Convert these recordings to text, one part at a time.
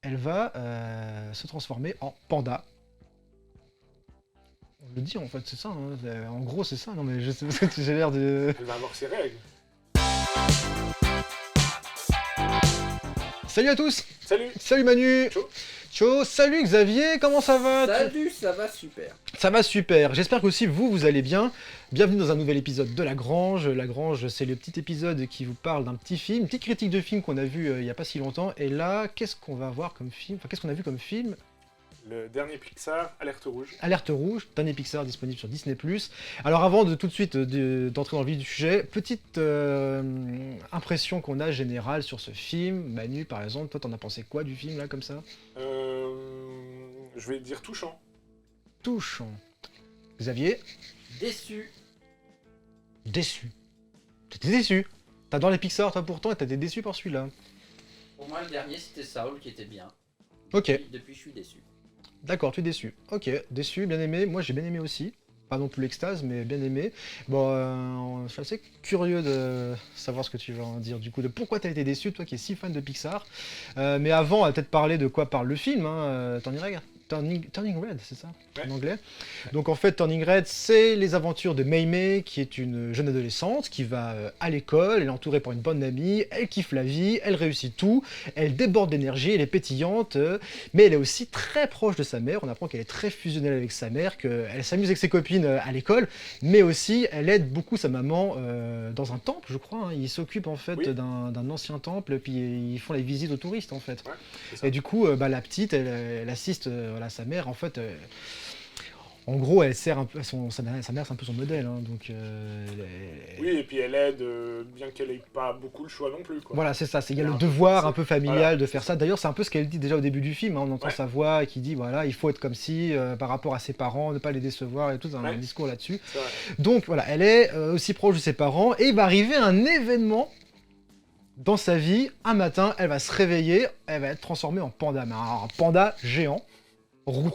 elle va se transformer en panda. On le dit en fait, c'est ça. Hein. En gros, c'est ça. Non mais je sais pas que j'ai l'air de. Elle va avoir ses règles. Salut à tous. Salut. Salut Manu. Ciao. Ciao. Salut Xavier. Comment ça va? Salut, ça va super. Ça va super. J'espère qu'aussi vous allez bien. Bienvenue dans un nouvel épisode de La Grange. La Grange, c'est le petit épisode qui vous parle d'un petit film, une petite critique de film qu'on a vu il y a pas si longtemps. Et là, qu'est-ce qu'on va voir comme film? Enfin, qu'est-ce qu'on a vu comme film? Le dernier Pixar, Alerte Rouge. Alerte Rouge, dernier Pixar disponible sur Disney+. Alors avant de tout de suite d'entrer dans le vif du sujet, petite impression qu'on a générale sur ce film. Manu, par exemple, toi t'en as pensé quoi du film là comme ça? Je vais dire touchant. Touchant. Xavier? Déçu. Déçu. T'étais déçu. T'adores les Pixar toi pourtant et t'étais déçu par celui-là. Pour moi, le dernier, c'était Saul qui était bien. Ok. Depuis, je suis déçu. D'accord, tu es déçu. Ok, déçu, bien aimé. Moi j'ai bien aimé aussi. Pas non plus l'extase, mais bien aimé. Bon, je suis assez curieux de savoir ce que tu vas en dire du coup, de pourquoi tu as été déçu, toi qui es si fan de Pixar. Mais avant, on va peut-être parler de quoi parle le film, hein, Turning Red, c'est ça, Ouais. en anglais. Donc en fait, Turning Red, c'est les aventures de Mei Mei, qui est une jeune adolescente qui va à l'école, elle est entourée par une bonne amie, elle kiffe la vie, elle réussit tout, elle déborde d'énergie, elle est pétillante, mais elle est aussi très proche de sa mère. On apprend qu'elle est très fusionnelle avec sa mère, qu'elle s'amuse avec ses copines à l'école, mais aussi elle aide beaucoup sa maman dans un temple, je crois. Hein. Ils s'occupent en fait Oui. d'un ancien temple, puis ils font les visites aux touristes en fait. Ouais, c'est ça. Et du coup, la petite, elle assiste voilà, sa mère. En fait, en gros, elle sert un peu sa mère, c'est un peu son modèle. Hein, donc, Oui, et puis elle aide, bien qu'elle ait pas beaucoup le choix non plus, quoi. voilà, c'est ça. Il y a Elle le a un peu devoir forcé. un peu familial Voilà, de c'est faire ça. ça. D'ailleurs, c'est un peu ce qu'elle dit déjà au début du film. Hein. On entend Ouais. sa voix qui dit voilà, il faut être comme si par rapport à ses parents, ne pas les décevoir et tout un Ouais. discours là-dessus. C'est vrai. Donc voilà, elle est aussi proche de ses parents et il va arriver un événement dans sa vie. Un matin, elle va se réveiller, elle va être transformée en panda, mais un panda géant,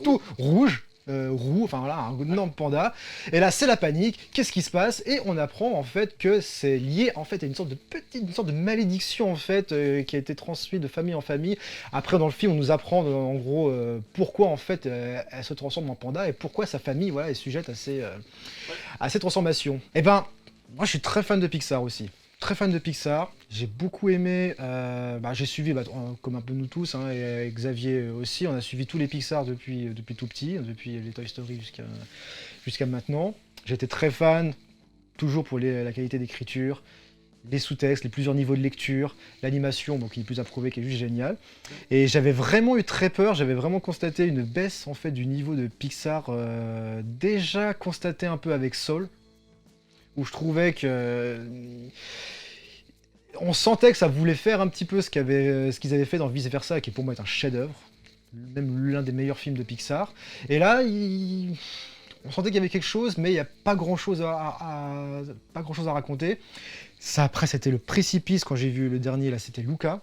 tout rouge. Roux, enfin voilà, un énorme panda. Et là, c'est la panique. Qu'est-ce qui se passe? Et on apprend en fait que c'est lié en fait à une sorte de malédiction en fait qui a été transmise de famille en famille. Après, dans le film, on nous apprend en gros pourquoi en fait elle se transforme en panda et pourquoi sa famille voilà est sujette à ces transformations. Et ben, moi, je suis très fan de Pixar aussi. Très fan de Pixar, j'ai beaucoup aimé, j'ai suivi, comme un peu nous tous, hein, et Xavier aussi, on a suivi tous les Pixar depuis tout petit, depuis les Toy Story jusqu'à maintenant. J'étais très fan, toujours pour la qualité d'écriture, les sous-textes, les plusieurs niveaux de lecture, l'animation, donc qui est plus approuvée, qui est juste génial. Et j'avais vraiment eu très peur, j'avais vraiment constaté une baisse en fait du niveau de Pixar, déjà constaté un peu avec Soul, où je trouvais que on sentait que ça voulait faire un petit peu ce qu'ils avaient fait dans Vice Versa, qui pour moi est un chef-d'œuvre, même l'un des meilleurs films de Pixar. Et là, on sentait qu'il y avait quelque chose, mais il n'y a pas grand-chose pas grand-chose à raconter. Ça, après, c'était le précipice quand j'ai vu le dernier, là, c'était Luca.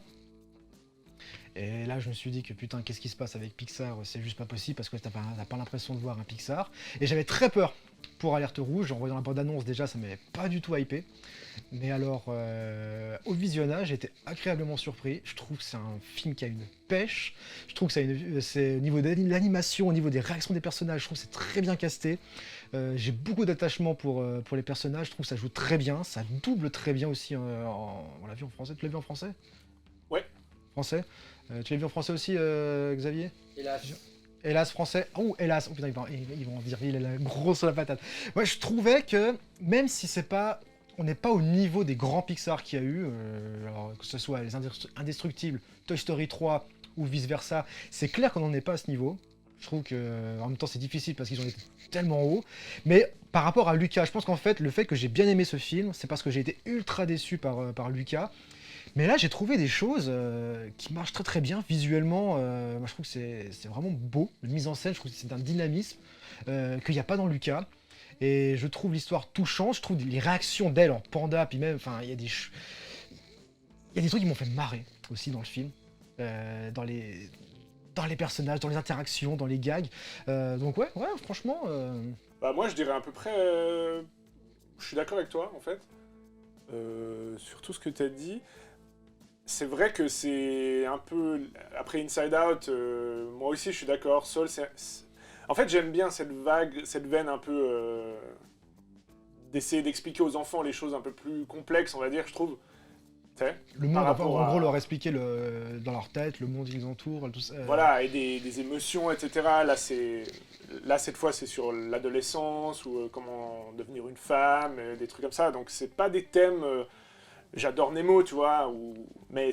Et là, je me suis dit que putain, qu'est-ce qui se passe avec Pixar? C'est juste pas possible parce que t'as pas l'impression de voir un Pixar. Et j'avais très peur pour Alerte Rouge. En voyant la bande-annonce, déjà, ça m'avait pas du tout hypé. Mais alors, au visionnage, j'étais agréablement surpris. Je trouve que c'est un film qui a une pêche. Je trouve que c'est au niveau de l'animation, au niveau des réactions des personnages, je trouve que c'est très bien casté. J'ai beaucoup d'attachement pour les personnages. Je trouve que ça joue très bien. Ça double très bien aussi. On l'a vu en français. Tu l'as vu en français? Ouais. Français. Tu l'as vu en français aussi, Xavier? Hélas. Hélas français. Oh, hélas. Oh putain, ils vont dire il est la grosse sur la patate. Moi, je trouvais que, même si c'est pas... On n'est pas au niveau des grands Pixar qu'il y a eu, alors, que ce soit les Indestructibles, Toy Story 3 ou vice-versa, c'est clair qu'on n'en est pas à ce niveau. Je trouve que, en même temps, c'est difficile parce qu'ils ont été tellement hauts. Mais par rapport à Lucas, je pense qu'en fait, le fait que j'ai bien aimé ce film, c'est parce que j'ai été ultra déçu par Lucas. Mais là, j'ai trouvé des choses qui marchent très très bien visuellement. Moi, je trouve que c'est vraiment beau. La mise en scène, je trouve que c'est d'un dynamisme qu'il n'y a pas dans Lucas. Et je trouve l'histoire touchante. Je trouve les réactions d'elle en panda, puis même, enfin, il y a des trucs qui m'ont fait marrer aussi dans le film, dans les personnages, dans les interactions, dans les gags. Donc ouais, franchement. Bah moi, je dirais à peu près... Je suis d'accord avec toi, en fait. Sur tout ce que tu as dit. c'est vrai que c'est un peu... Après Inside Out, moi aussi je suis d'accord, Soul, en fait j'aime bien cette veine un peu... d'essayer d'expliquer aux enfants les choses un peu plus complexes, on va dire, je trouve. Tu sais, Le monde, par en rapport gros, à... leur expliquer dans leur tête, le monde qui les entoure, tout ça. Voilà, et des émotions, etc. Là, cette fois, c'est sur l'adolescence, ou comment devenir une femme, des trucs comme ça. Donc, c'est pas des thèmes... j'adore Nemo, tu vois, mais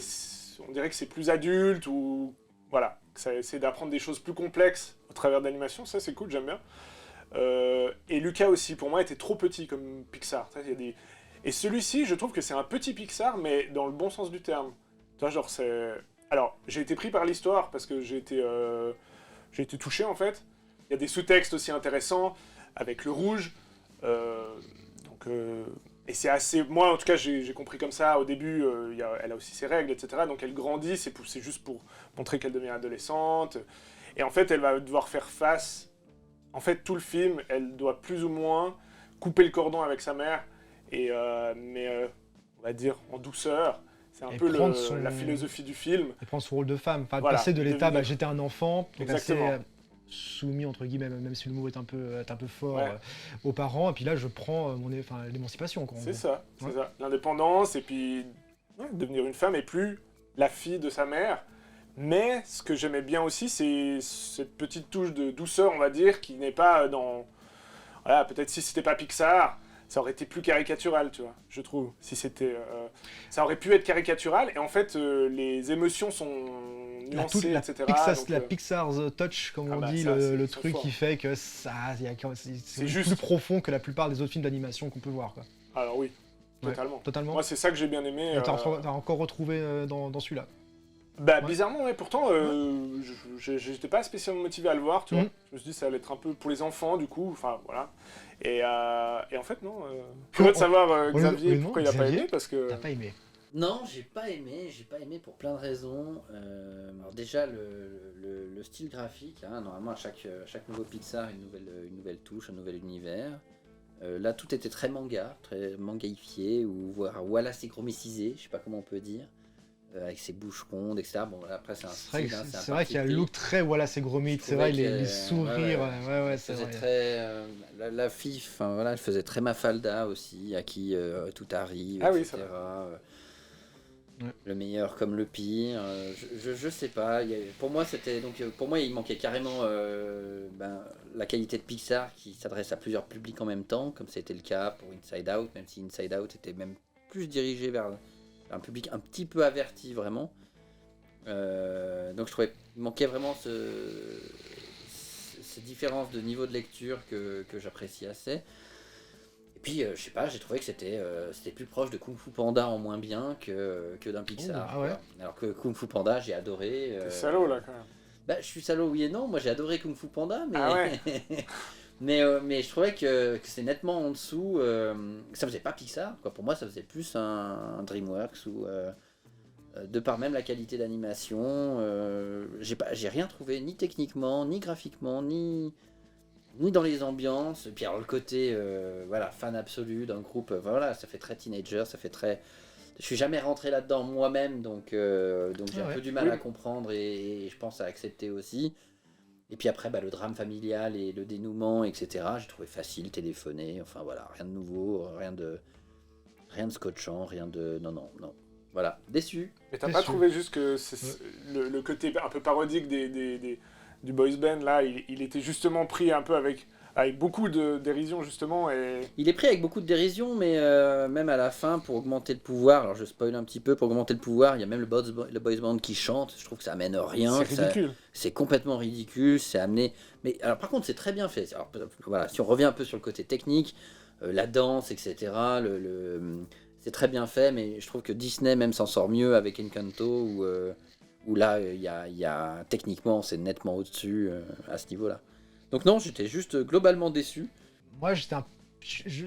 on dirait que c'est plus adulte, ou... Voilà, que ça essaie d'apprendre des choses plus complexes au travers de l'animation. Ça, c'est cool, j'aime bien. Et Lucas aussi, pour moi, était trop petit comme Pixar. Il y a des... Et celui-ci, je trouve que c'est un petit Pixar, mais dans le bon sens du terme. Tu vois, genre, c'est... Alors, j'ai été pris par l'histoire, parce que j'ai été touché, en fait. Il y a des sous-textes aussi intéressants, avec le rouge. Et c'est assez... Moi, en tout cas, j'ai compris comme ça. Au début, elle a aussi ses règles, etc. Donc, elle grandit, c'est juste pour montrer qu'elle devient adolescente. Et en fait, elle va devoir faire face... En fait, tout le film, elle doit plus ou moins couper le cordon avec sa mère, on va dire en douceur. C'est un Et peu prendre la philosophie du film. Et prendre son rôle de femme. Enfin, Voilà, passer de l'état, devenir- j'étais un enfant, et passer Exactement. soumis, entre guillemets, même si le mot est un peu fort, Ouais. aux parents. Et puis là, je prends l'émancipation, quoi. En C'est gros. ça, c'est Ouais. ça. L'indépendance, et puis devenir une femme, et plus la fille de sa mère. Mais ce que j'aimais bien aussi, c'est cette petite touche de douceur, on va dire, qui n'est pas dans... Voilà, peut-être si c'était pas Pixar, ça aurait été plus caricatural, tu vois, je trouve. Si c'était... ça aurait pu être caricatural, et en fait, les émotions sont nuancées, etc. Donc, La Pixar's Touch, comme ah on bah dit, ça, le ils sont truc forts. qui fait que c'est juste. plus profond que la plupart des autres films d'animation qu'on peut voir, quoi. Alors oui, Ouais, totalement. totalement. Moi, c'est ça que j'ai bien aimé. Et t'as encore retrouvé dans celui-là. Bah, Ouais. bizarrement, ouais, pourtant, j'étais pas spécialement motivé à le voir, tu vois. Mhm. Je me suis dit, ça allait être un peu pour les enfants, du coup, enfin, voilà. Et en fait, non. Curieux de savoir, Xavier, non, pourquoi il a pas Xavier, aimé, parce que... T'as pas aimé. Non, j'ai pas aimé pour plein de raisons. Alors déjà le style graphique, hein, normalement à chaque nouveau Pixar une nouvelle touche, un nouvel univers. Là tout était très manga, très mangaïfié, ou voire Wallace et Gromicisé, je sais pas comment on peut dire, avec ses bouches rondes, etc. Bon voilà, après c'est un style, hein, C'est vrai qu'il y a un parti look très Wallace et Gromit, Je c'est vrai, trouvais les que, sourires, ouais, elle c'est faisait vrai. très la fille, enfin voilà, elle faisait très Mafalda aussi, à qui tout arrive, Ah oui, etc. Ouais. Le meilleur comme le pire, je sais pas. Pour moi c'était donc pour moi il manquait carrément la qualité de Pixar qui s'adresse à plusieurs publics en même temps, comme c'était le cas pour Inside Out, même si Inside Out était même plus dirigé vers un public un petit peu averti vraiment. Donc je trouvais qu'il manquait vraiment ces différences de niveau de lecture que j'apprécie assez. Et puis je sais pas, j'ai trouvé que c'était plus proche de Kung Fu Panda en moins bien que d'un Pixar. Oh, ah ouais. Quoi. Alors que Kung Fu Panda j'ai adoré. T'es salaud, là, quand même. Bah, je suis salaud oui et non, moi j'ai adoré Kung Fu Panda, mais Ah ouais. mais je trouvais que c'est nettement en dessous. Ça faisait pas Pixar, quoi. Pour moi ça faisait plus un DreamWorks ou de par même la qualité d'animation, j'ai rien trouvé ni techniquement, ni graphiquement, ni dans les ambiances. Et puis alors le côté voilà, fan absolu d'un groupe, voilà, ça fait très teenager, ça fait très... Je suis jamais rentré là-dedans moi-même, donc j'ai Ah un ouais. peu du mal Oui. à comprendre et je pense à accepter aussi. Et puis après, le drame familial et le dénouement, etc., j'ai trouvé facile, téléphoner, enfin voilà, rien de nouveau, rien de scotchant, rien de... Non. Voilà, déçu. Mais t'as C'est pas sûr. trouvé juste que le côté un peu parodique du boys band, là, il était justement pris un peu avec beaucoup de dérision, justement, et... Il est pris avec beaucoup de dérision, mais même à la fin, pour augmenter le pouvoir, alors je spoil un petit peu, pour augmenter le pouvoir, il y a même le boys band qui chante, je trouve que ça amène rien. C'est que ça- ridicule. C'est complètement ridicule, c'est amené... Mais alors par contre, c'est très bien fait. Alors, voilà, si on revient un peu sur le côté technique, la danse, etc., c'est très bien fait, mais je trouve que Disney même s'en sort mieux avec Encanto, où là, il y a techniquement, c'est nettement au-dessus à ce niveau-là. Donc non, j'étais juste globalement déçu. Moi, je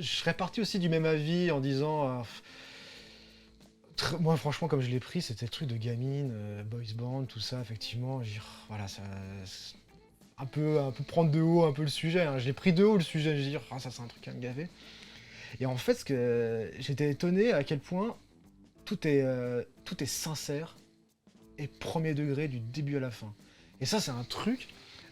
serais parti aussi du même avis en disant. Moi, franchement, comme je l'ai pris, c'était le truc de gamine, boys band, tout ça, effectivement. Voilà, ça. Un peu prendre de haut un peu le sujet. Hein. Je l'ai pris de haut le sujet, je dis, ça, c'est un truc à me gaver. Et en fait, j'étais étonné à quel point tout est sincère et premier degré du début à la fin. Et ça, c'est un truc.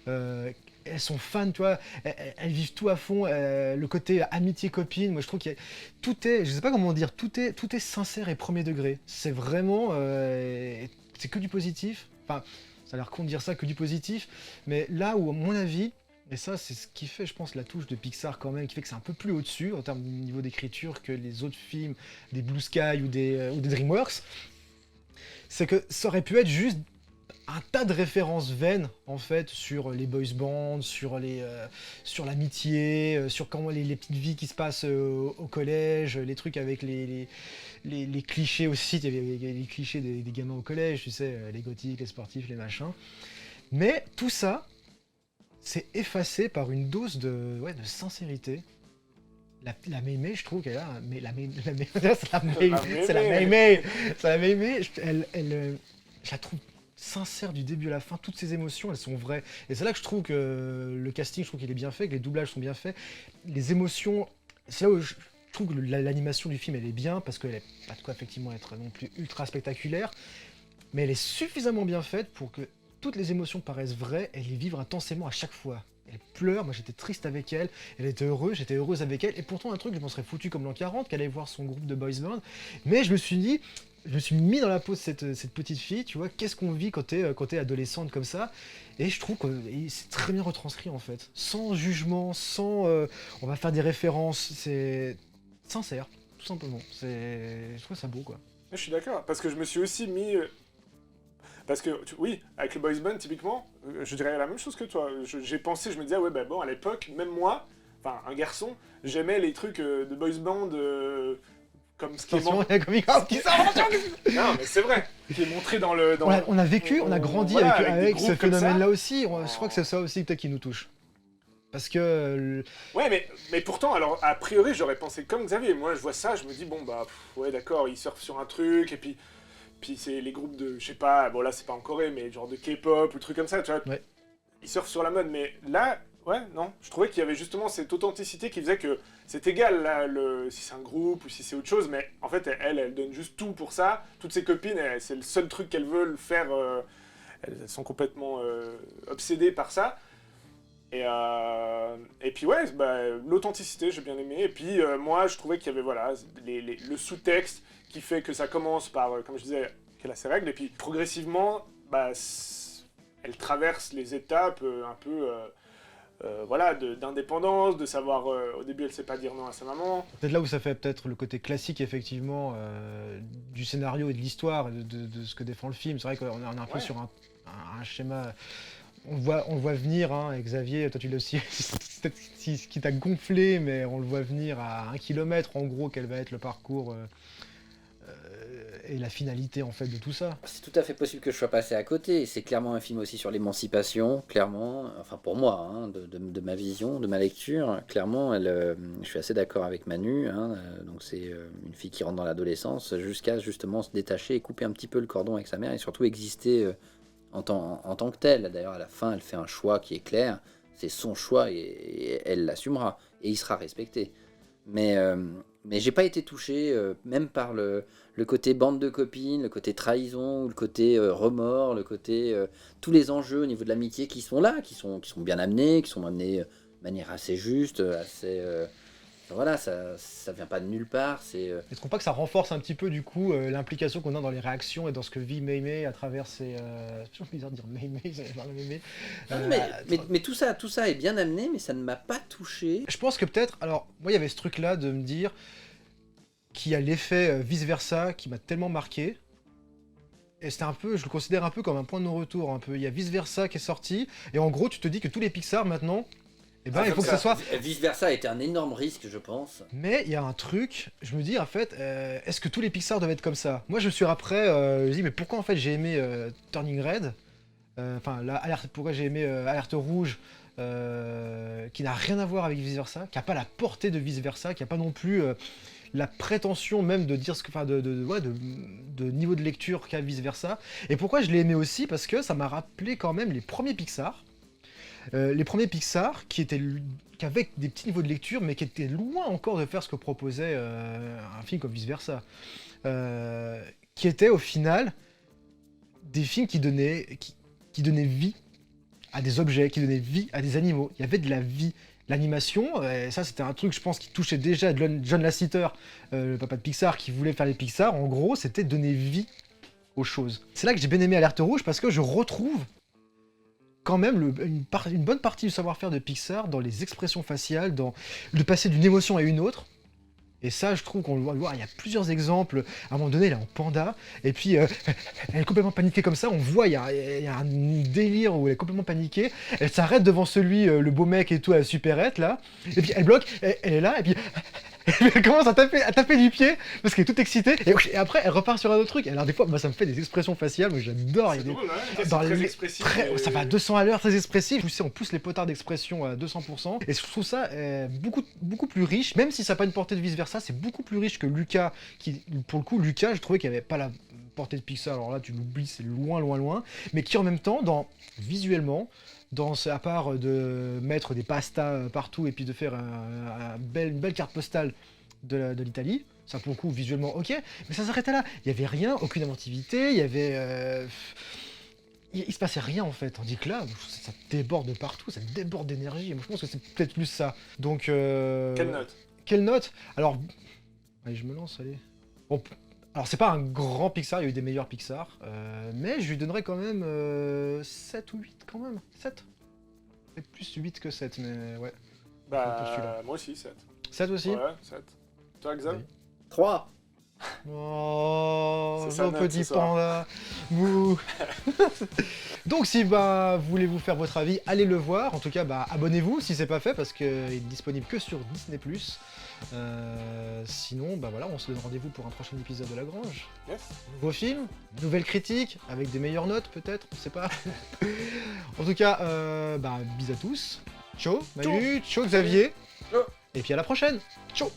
Elles sont fans, tu vois, elles vivent tout à fond. Le côté amitié copine, moi je trouve tout est, je sais pas comment dire, tout est sincère et premier degré. C'est vraiment, c'est que du positif. Enfin, ça a l'air con de dire ça, que du positif. Mais là où, à mon avis, et ça c'est ce qui fait, je pense, la touche de Pixar quand même, qui fait que c'est un peu plus au-dessus en termes de niveau d'écriture que les autres films, des Blue Sky ou des DreamWorks, c'est que ça aurait pu être juste un tas de références vaines en fait sur les boys bands, sur l'amitié, sur comment les petites vies qui se passent au collège, les trucs avec les clichés aussi, il y avait les clichés des gamins au collège, tu sais, les gothiques, les sportifs, les machins. Mais tout ça, c'est effacé par une dose de sincérité. La mémé, je trouve qu'elle a... Mais c'est la mémé, c'est la mémé, je la trouve sincère du début à la fin, toutes ces émotions, elles sont vraies. Et c'est là que je trouve que le casting, je trouve qu'il est bien fait, que les doublages sont bien faits. Les émotions, c'est là où je trouve que l'animation du film, elle est bien, parce qu'elle n'est pas de quoi effectivement être non plus ultra spectaculaire, mais elle est suffisamment bien faite pour que toutes les émotions paraissent vraies et les vivre intensément à chaque fois. Elle pleure, moi j'étais triste avec elle, elle était heureuse, j'étais heureuse avec elle, et pourtant un truc, je m'en serais foutu comme l'an 40, qu'elle allait voir son groupe de boys band, mais je me suis mis dans la peau de cette petite fille, tu vois, qu'est-ce qu'on vit quand t'es adolescente comme ça, et je trouve que c'est très bien retranscrit en fait, sans jugement, on va faire des références, c'est sincère, tout simplement, je trouve ça beau quoi. Je suis d'accord, parce que je me suis aussi mis... Parce que, oui, avec le boys band, typiquement, je dirais la même chose que toi. J'ai pensé, je me disais, ouais, bah bon, à l'époque, même moi, enfin, un garçon, j'aimais les trucs de boys band comme ce qui est Attention, il y a un comic qui sort. Non, mais c'est vrai, qui est montré dans le... On a vécu, on a grandi voilà, avec des ce groupes comme phénomène-là ça. aussi, je crois que c'est ça aussi peut-être qui nous touche. Parce que... Ouais, mais pourtant, alors, a priori, j'aurais pensé comme Xavier. Moi, je vois ça, je me dis, bon, bah, ouais, d'accord, ils surfent sur un truc, et puis c'est les groupes de, je sais pas, bon là c'est pas en Corée, mais genre de K-pop ou trucs comme ça, tu vois. Ouais. Ils surfent sur la mode, mais là, ouais, non. Je trouvais qu'il y avait justement cette authenticité qui faisait que c'est égal, là, si c'est un groupe ou si c'est autre chose, mais en fait, elle donne juste tout pour ça. Toutes ses copines, c'est le seul truc qu'elles veulent faire. Elles sont complètement obsédées par ça. Et puis ouais, bah, l'authenticité, j'ai bien aimé. Et puis moi, je trouvais qu'il y avait voilà, le sous-texte qui fait que ça commence par, comme je disais, qu'elle a ses règles. Et puis progressivement, bah, elle traverse les étapes un peu voilà, d'indépendance, de savoir... au début, elle sait pas dire non à sa maman. Peut-être là où ça fait peut-être le côté classique, effectivement, du scénario et de l'histoire, et de ce que défend le film. C'est vrai qu'on est un peu sur un schéma... On le voit venir, hein, et Xavier, toi tu l'as aussi, c'est peut-être ce qui t'a gonflé, mais on le voit venir à 1 kilomètre, en gros, quel va être le parcours et la finalité, en fait, de tout ça. C'est tout à fait possible que je sois passé à côté. C'est clairement un film aussi sur l'émancipation, clairement. Enfin, pour moi, hein, de ma vision, de ma lecture. Clairement, je suis assez d'accord avec Manu. Hein, donc, c'est une fille qui rentre dans l'adolescence jusqu'à justement se détacher et couper un petit peu le cordon avec sa mère et surtout exister en tant que telle. D'ailleurs, à la fin, elle fait un choix qui est clair. C'est son choix et elle l'assumera. Et il sera respecté. Mais j'ai pas été touché, même par le côté bande de copines, le côté trahison, le côté remords, le côté tous les enjeux au niveau de l'amitié qui sont là, qui sont bien amenés, qui sont amenés de manière assez juste, assez voilà, ça vient pas de nulle part. Je trouve pas que ça renforce un petit peu du coup l'implication qu'on a dans les réactions et dans ce que vit Mei à travers ses... C'est toujours bizarre de dire Mei, ça parle de Mei. Mais tout ça est bien amené, mais ça ne m'a pas touché. Je pense que peut-être, alors moi il y avait ce truc là de me dire qu'il y a l'effet vice-versa qui m'a tellement marqué. Et c'était un peu, je le considère un peu comme un point de non-retour un peu. Il y a vice-versa qui est sorti, et en gros tu te dis que tous les Pixar maintenant, eh ben, il faut que ça soit... Vice-versa a été un énorme risque, je pense. Mais il y a un truc, je me dis en fait, est-ce que tous les Pixar doivent être comme ça? Moi je me suis après, je me dis mais pourquoi en fait j'ai aimé Turning Red, enfin pourquoi j'ai aimé Alerte Rouge, qui n'a rien à voir avec Vice Versa, qui n'a pas la portée de Vice Versa, qui n'a pas non plus la prétention même de dire ce que, enfin de niveau de lecture qu'a Vice Versa. Et pourquoi je l'ai aimé aussi? Parce que ça m'a rappelé quand même les premiers Pixar. Les premiers Pixar qui avaient des petits niveaux de lecture, mais qui étaient loin encore de faire ce que proposait un film comme Vice Versa. Qui étaient au final des films qui donnaient vie à des objets, qui donnaient vie à des animaux. Il y avait de la vie. L'animation, ça c'était un truc je pense qui touchait déjà John Lasseter, le papa de Pixar, qui voulait faire les Pixar. En gros, c'était donner vie aux choses. C'est là que j'ai bien aimé Alerte Rouge parce que je retrouve quand même une bonne partie du savoir-faire de Pixar dans les expressions faciales, dans le passer d'une émotion à une autre. Et ça, je trouve qu'on le voit, il y a plusieurs exemples. À un moment donné, elle est en panda, et puis elle est complètement paniquée comme ça. On voit, il y a un délire où elle est complètement paniquée. Elle s'arrête devant celui, le beau mec et tout, à la supérette, là. Et puis elle bloque, elle est là, et puis elle commence à taper du pied, parce qu'elle est toute excitée. Et après, elle repart sur un autre truc. Alors des fois, moi, ça me fait des expressions faciales, moi j'adore. C'est drôle, hein. C'est Dans très les- expressif. Ça va à 200 à l'heure, très expressif. On pousse les potards d'expression à 200%. Et je trouve ça beaucoup plus riche, même si ça n'a pas une portée de Vice Versa, c'est beaucoup plus riche que Luca. Pour le coup, Luca, je trouvais qu'il n'y avait pas la portée de Pixar. Alors là, tu l'oublies, c'est loin, loin, loin. Mais qui en même temps, visuellement, à part de mettre des pastas partout et puis de faire une belle carte postale de l'Italie, ça pour le coup visuellement ok, mais ça s'arrêtait là. Il y avait rien, aucune inventivité, il y avait... il se passait rien en fait, tandis que là, ça déborde de partout, ça déborde d'énergie, et moi je pense que c'est peut-être plus ça. Donc... Quelle note? Quelle note? Alors... Allez, je me lance, allez. Bon, alors c'est pas un grand Pixar, il y a eu des meilleurs Pixar, mais je lui donnerais quand même 7 ou 8 quand même, 7. C'est plus 8 que 7, mais ouais. Pour celui-là. Bah, moi aussi, 7. 7 aussi? Ouais, 7. Toi, Xav? Oui. 3. Oh, C'est sa mon note petit ce soir. panda. Mouh. Donc si voulez-vous faire votre avis, allez le voir. En tout cas, abonnez-vous si c'est pas fait parce qu'il est disponible que sur Disney+. Sinon, voilà, on se donne rendez-vous pour un prochain épisode de La Grange. Yes. Nouveau film, nouvelle critique, avec des meilleures notes peut-être, on sait pas. En tout cas, bis à tous. Ciao Manu, ciao Xavier. Ciao. Et puis à la prochaine. Ciao.